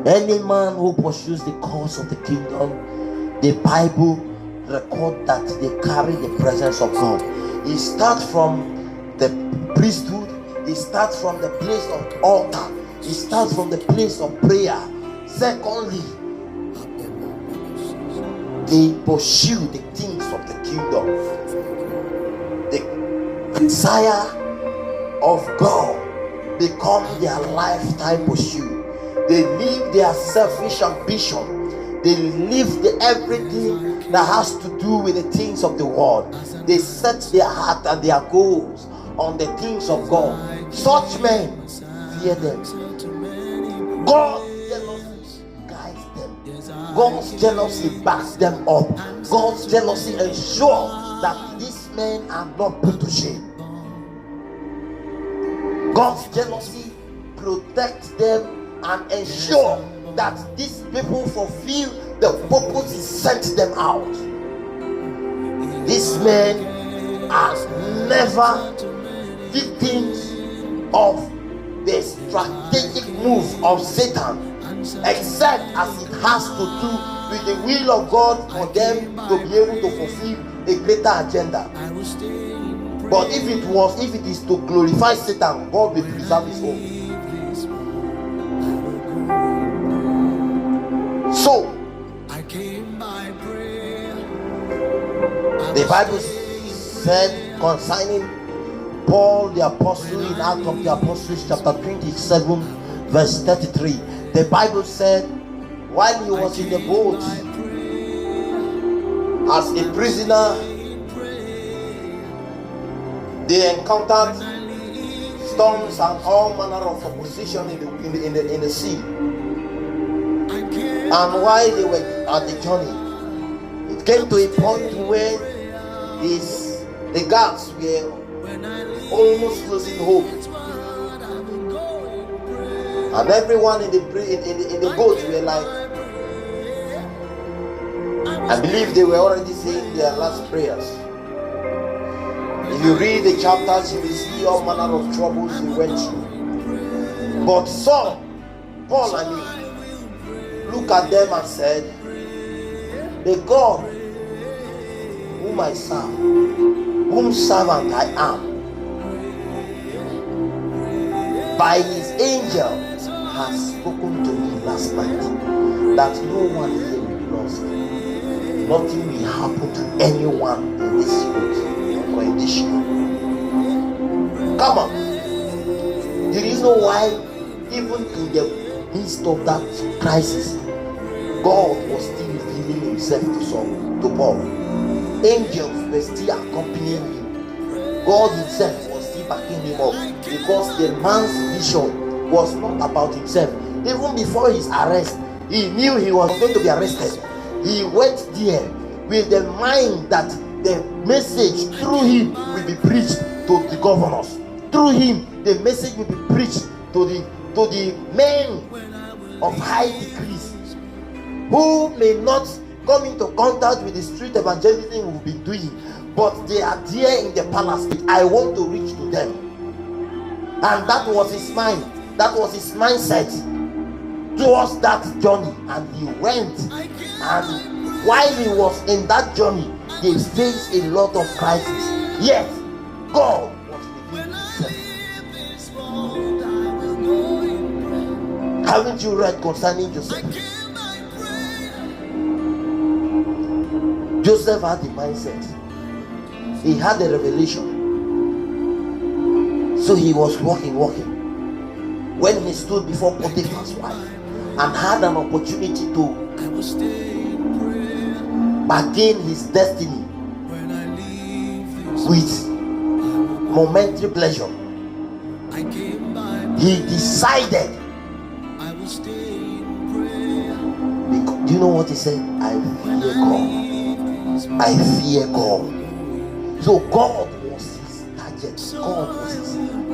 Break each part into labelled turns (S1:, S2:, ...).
S1: Any man who pursues the cause of the kingdom, the Bible record that they carry the presence of God. It starts from the priesthood. It starts from the place of altar. It starts from the place of prayer. Secondly, they pursue the things of the kingdom. The desire of God become their lifetime pursuit. They leave their selfish ambition. They leave everything that has to do with the things of the world. They set their heart and their goals on the things of God. Such men fear them. God's jealousy guides them. God's jealousy backs them up. God's jealousy ensures that these men are not put to shame. God's jealousy protects them and ensure that these people fulfill the purpose He sent them out. These men are never victims of the strategic move of Satan, except as it has to do with the will of God for them to be able to fulfill a greater agenda. But if it is to glorify Satan, God will preserve His own. So, the Bible said concerning Paul the apostle in Acts of the Apostles chapter 27 verse 33, the Bible said while he was in the boat as a prisoner, they encountered storms and all manner of opposition in the sea. And while they were at the journey, it came to a point where the guards were almost losing hope, and everyone in the boat were like, I believe they were already saying their last prayers. If you read the chapters, you will see all manner of troubles he went through. But Paul, look at them and said, the God whom I serve, whom servant I am, by His angel has spoken to me last night that no one here will be lost. Nothing will happen to anyone in this boat or in this ship. Come on. The reason why, even in the midst of that crisis, God was still revealing Himself to Paul. Angels were still accompanying him. God Himself was still backing him up, because the man's vision was not about himself. Even before his arrest, he knew he was going to be arrested. He went there with the mind that the message through him will be preached to the governors. Through him, the message will be preached to the men of high degrees who may not come into contact with the street evangelism we've been doing, but they are there in the palace. I want to reach to them. And that was his mind. That was his mindset towards that journey. And he went, and while he was in that journey, he faced a lot of crises. Yet God was revealing Himself. Haven't you read concerning Joseph? Joseph had the mindset. He had the revelation. So he was walking. When he stood before Potiphar's wife and had an opportunity to bargain his destiny with momentary pleasure, he decided. Do you know what he said? I fear God. I fear God. So God was his target. God was his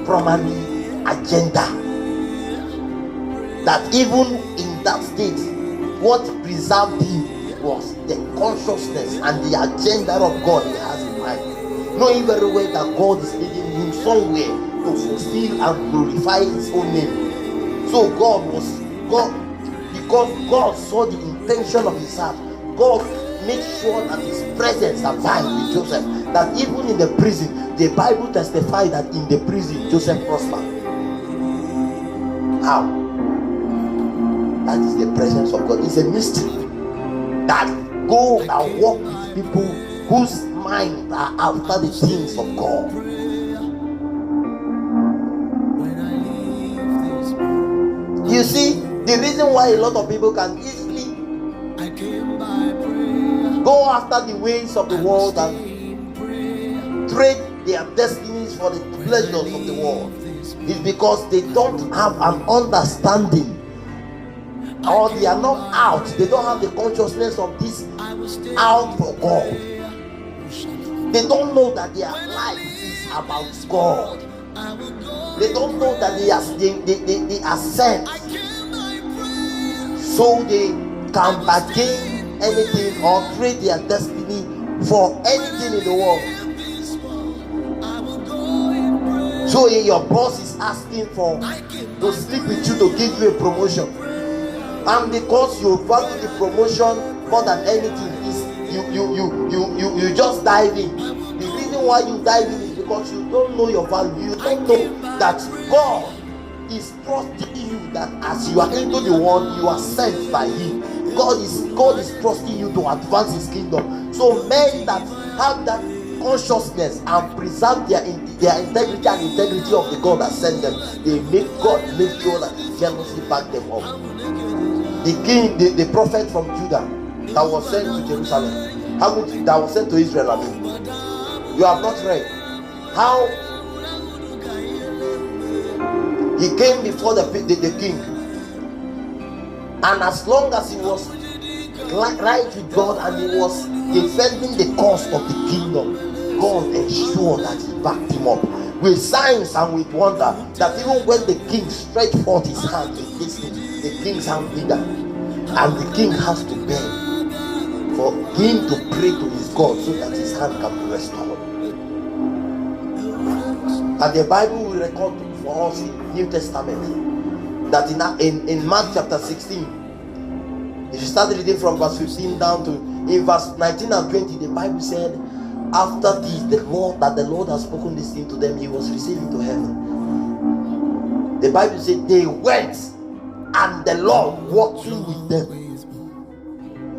S1: primary agenda. That even in that state, what preserved him was the consciousness and the agenda of God he has in mind. Knowing very well that God is leading him somewhere to fulfill and glorify His own name. So because because God saw the intention of his heart. God made sure that his presence abide with Joseph. That even in the prison, the Bible testified that in the prison Joseph prospered. How? That is the presence of God. It's a mystery. That go and walk with people whose minds are after the things of God. You see, the reason why a lot of people can easily go after the ways of the world and trade their destinies for the pleasures of the world is because they don't have an understanding, or they are not out. They don't have the consciousness of this out for God. They don't know that their life is about God. They don't know that they are sent, so they can bargain anything or trade their destiny for anything in the world. So your boss is asking to sleep with you, to give you a promotion, and because you value the promotion more than anything, is you just dive in. The reason why you dive in is because you don't know your value. You don't know that God is trusting you, that as you are into the world, you are sent by him. God is trusting you to advance his kingdom. So men that have that consciousness and preserve their integrity and integrity of the God that sent them, they make God make sure that his jealousy back them up. The king, the prophet from Judah that was sent to Jerusalem, that was sent to Israel, you have not read how he came before the king, and as long as he was right with God and he was defending the cause of the kingdom, God ensured that he backed him up with signs and with wonder, that even when the king stretched forth his hand to this thing, the king's hand withered, and the king has to beg for him to pray to his God so that his hand can be restored. And the Bible will record for us in New Testament that in Mark chapter 16, if you start reading from verse 15 down to in verse 19 and 20, the Bible said, after this, the Lord has spoken this thing to them, he was received into heaven. The Bible said they went, and the Lord walking with them.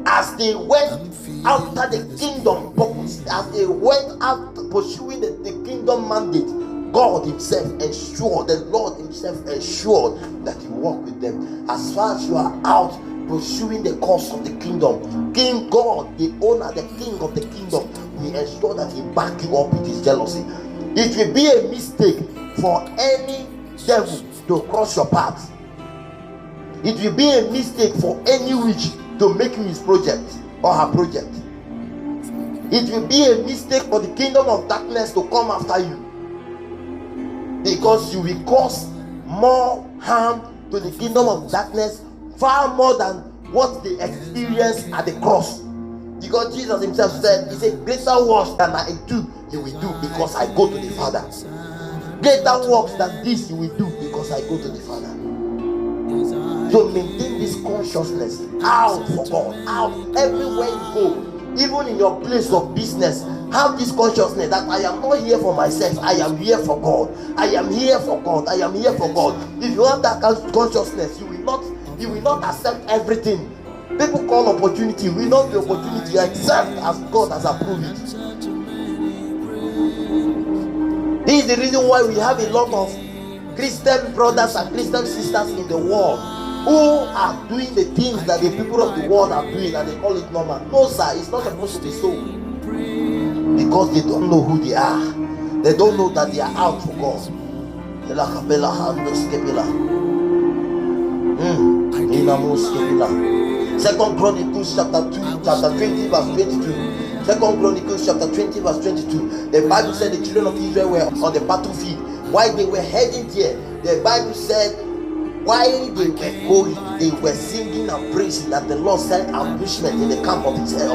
S1: As they went after the kingdom purpose, as they went out pursuing the kingdom mandate, God himself ensured, the Lord himself ensured that he walked with them. As far as you are out pursuing the cause of the kingdom, King God, the owner, the king of the kingdom, will ensure that he back you up with his jealousy. It will be a mistake for any devil to cross your path. It will be a mistake for any witch to make you his project or her project. It will be a mistake for the kingdom of darkness to come after you, because you will cause more harm to the kingdom of darkness, far more than what they experienced at the cross. Because Jesus himself said, he said, greater works than I do, you will do, because I go to the Father. Greater works than this you will do, because I go to the Father. So maintain this consciousness out for God, out everywhere you go, even in your place of business. Have this consciousness that I am not here for myself, I am here for God. I am here for God. I am here for God. If you have that consciousness, you will not accept everything. People call opportunity, will not be opportunity except as God has approved it. This is the reason why we have a lot of Christian brothers and Christian sisters in the world who are doing the things that the people of the world are doing, and they call it normal. No sir, it's not supposed to be so. Because they don't know who they are. They don't know that they are out for God. Second Chronicles chapter 20 verse 22. Second Chronicles chapter 20 verse 22. The Bible said the children of Israel were on the battlefield. While they were heading there, the Bible said while they were going, they were singing and praising that the Lord sent ambushment in the camp of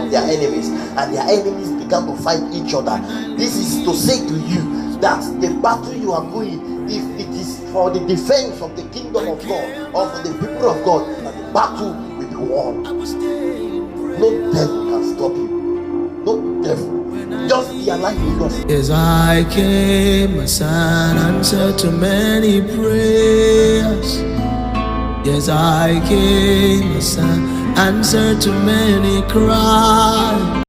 S1: their enemies, and their enemies began to fight each other. This is to say to you that the battle you are going, if it is for the defense of the kingdom of God or for the people of God, that the battle you want. No devil can stop you. No devil. Just be aligned with God.
S2: As I came, my son answered to many prayers. Yes, I came, my son answered to many cries.